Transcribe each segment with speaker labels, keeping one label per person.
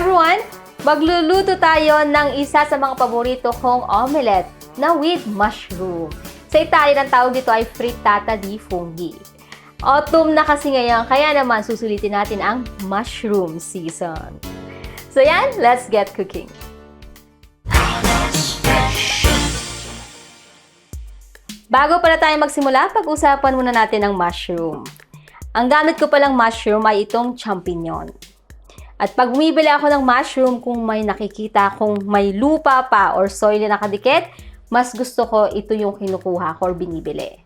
Speaker 1: everyone! Magluluto tayo ng isa sa mga paborito kong omelette na with mushroom. Sa Italian, ang tawag dito ay frittata di funghi. Autumn na kasi ngayon, kaya naman susulitin natin ang mushroom season. So yan, let's get cooking. Bago pala tayo magsimula, pag-usapan muna natin ang mushroom. Ang gamit ko palang mushroom ay itong champignon. At pag bumibili ako ng mushroom, kung may nakikita kung may lupa pa or soil na nakadikit, mas gusto ko ito yung kinukuha ko or binibili.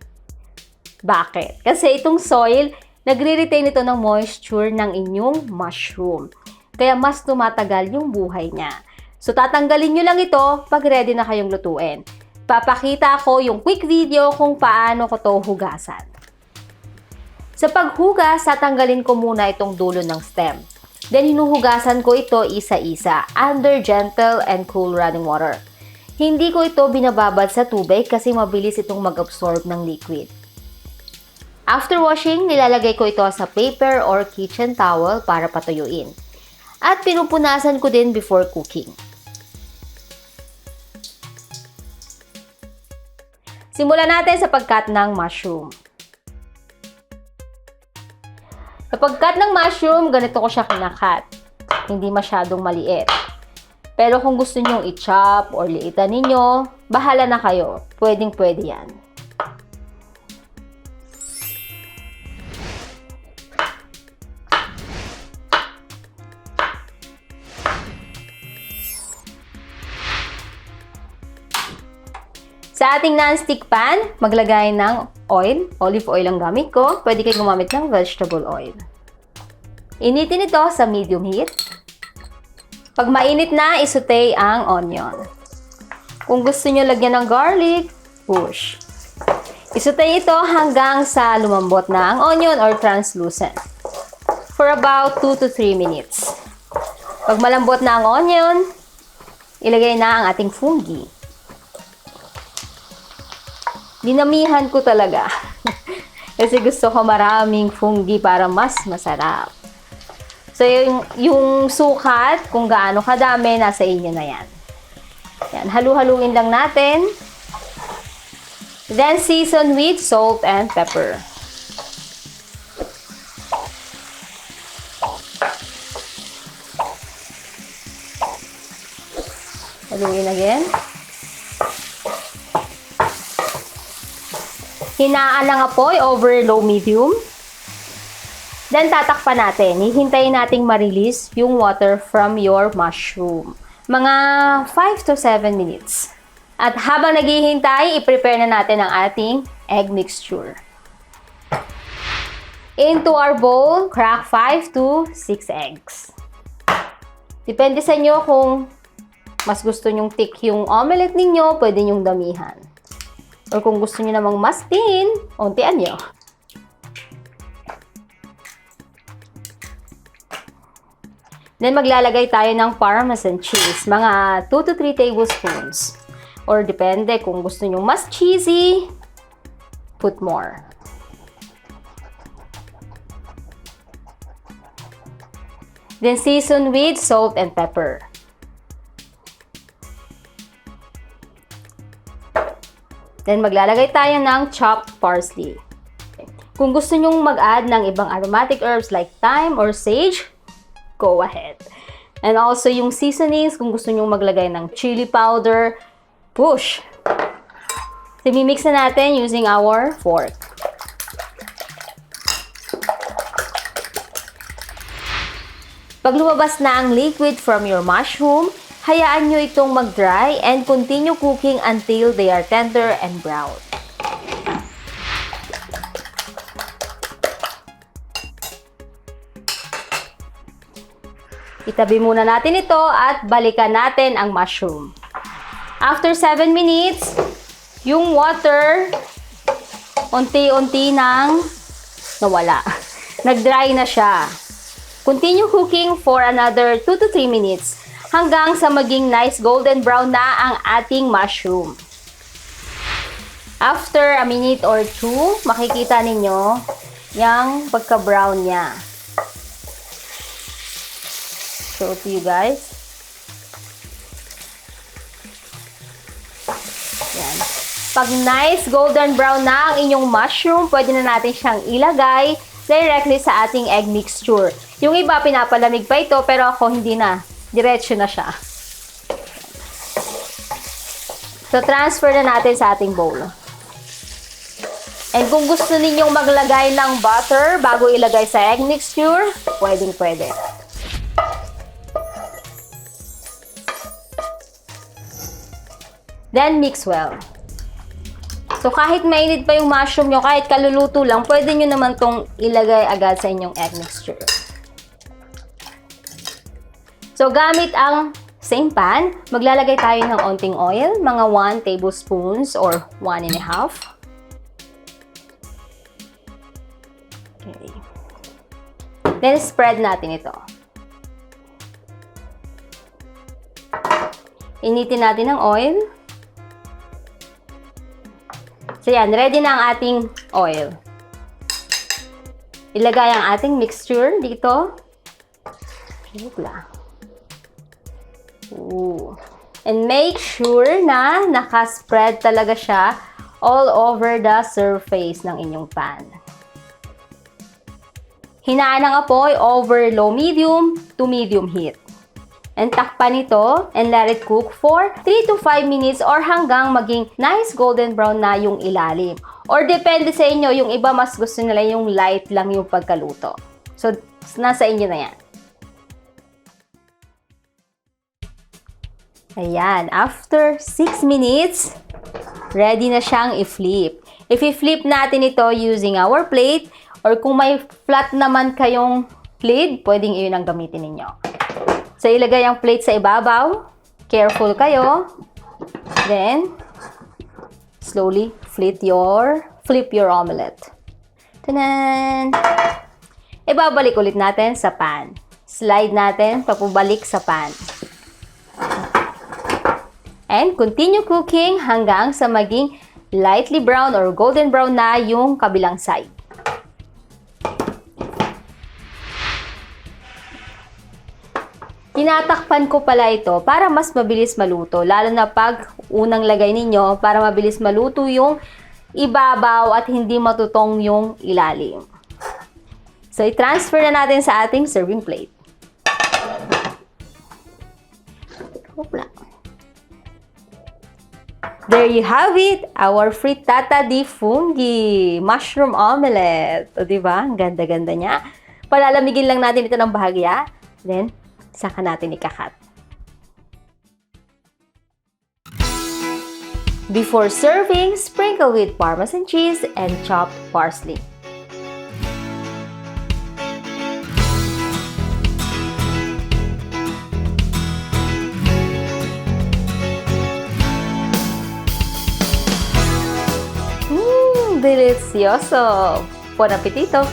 Speaker 1: Bakit? Kasi itong soil, nagre-retain ito ng moisture ng inyong mushroom. Kaya mas tumatagal yung buhay niya. So tatanggalin nyo lang ito pag ready na kayong lutuin. Papakita ko yung quick video kung paano ko to hugasan. Sa paghugas, tatanggalin ko muna itong dulo ng stem. Then hinuhugasan ko ito isa-isa under gentle and cool running water. Hindi ko ito binababad sa tubig kasi mabilis itong mag-absorb ng liquid. After washing, nilalagay ko ito sa paper or kitchen towel para patuyuin. At pinupunasan ko din before cooking. Simulan natin sa pag-cut ng mushroom. Sa pag-cut ng mushroom, ganito ko siya kinakat. Hindi masyadong maliit. Pero kung gusto niyo i-chop or liitan ninyo, bahala na kayo. Pwedeng-pwede yan. Sa ating non-stick pan, maglagay ng oil. Olive oil ang gamit ko. Pwede kayo gumamit ng vegetable oil. Initin ito sa medium heat. Pag mainit na, isaute ang onion. Kung gusto nyo lagyan ng garlic, push. Isaute ito hanggang sa lumambot na ang onion or translucent. For about 2 to 3 minutes. Pag malambot na ang onion, ilagay na ang ating funghi. Dinamihan ko talaga. Kasi gusto ko maraming funghi para mas masarap. So, yung sukat, kung gaano kadami, nasa inyo na yan. Yan, halu-haluin lang natin. Then, season with salt and pepper. Haluin again. Hinaan ng apoy over low medium. Then tatakpan natin. Hihintayin nating ma-release yung water from your mushroom. Mga 5 to 7 minutes. At habang naghihintay, i-prepare na natin ang ating egg mixture. Into our bowl, crack 5 to 6 eggs. Depende sa inyo kung mas gusto nyong thick yung omelette ninyo, pwede nyong damihan. Or kung gusto niyo namang mas thin, untian nyo. Then maglalagay tayo ng parmesan cheese, mga 2 to 3 tablespoons. Or depende kung gusto niyo mas cheesy, put more. Then season with salt and pepper. Then, maglalagay tayo ng chopped parsley. Kung gusto nyong mag-add ng ibang aromatic herbs like thyme or sage, go ahead. And also, yung seasonings, kung gusto nyong maglagay ng chili powder, push. So, mimix na natin using our fork. Pag lumabas na ang liquid from your mushroom, hayaan nyo itong mag-dry and continue cooking until they are tender and brown. Itabi muna natin ito at balikan natin ang mushroom. After 7 minutes, yung water unti-unti nang nawala. Nag-dry na siya. Continue cooking for another 2 to 3 minutes. Hanggang sa maging nice golden brown na ang ating mushroom. After a minute or 2, makikita ninyo yung pagka-brown niya. show to you guys. Yan. Pag nice golden brown na ang inyong mushroom, pwede na natin siyang ilagay directly sa ating egg mixture. Yung iba, pinapalamig pa ito, pero ako hindi na. Diretso na siya. So, transfer na natin sa ating bowl. And kung gusto ninyong maglagay ng butter bago ilagay sa egg mixture, pwedeng-pwede. Then, mix well. So, kahit mainit pa yung mushroom nyo, kahit kaluluto lang, pwede nyo naman tong ilagay agad sa inyong egg mixture. So, gamit ang same pan, maglalagay tayo ng onting oil, mga 1 tablespoons or 1 and a half. Okay. Then, spread natin ito. Initin natin ng oil. So yan, ready na ang ating oil. Ilagay ang ating mixture dito. And make sure na nakaspread talaga siya all over the surface ng inyong pan. Hinaan ang apoy over low medium to medium heat. And takpan ito and let it cook for 3 to 5 minutes or hanggang maging nice golden brown na yung ilalim. Or depende sa inyo, yung iba mas gusto nila yung light lang yung pagkaluto. So, nasa inyo na yan. Ayan, after 6 minutes, ready na siyang i-flip. If i-flip natin ito using our plate, or kung may flat naman kayong lid, pwedeng iyon ang gamitin ninyo. So, ilagay ang plate sa ibabaw. Careful kayo. Then, slowly flip your omelette. Tanan! Ibabalik ulit natin sa pan. Slide natin papabalik sa pan. And continue cooking hanggang sa maging lightly brown or golden brown na yung kabilang side. Tinatakpan ko pala ito para mas mabilis maluto, lalo na pag unang lagay ninyo para mabilis maluto yung ibabaw at hindi matutong yung ilalim. So, i-transfer na natin sa ating serving plate. There you have it, our frittata di funghi, mushroom omelette. O, diba? Ang ganda-ganda niya. Palalamigin lang natin ito ng bahagya. Then, saka natin ikakat. Before serving, sprinkle with parmesan cheese and chopped parsley. Delicioso! Buon appetito!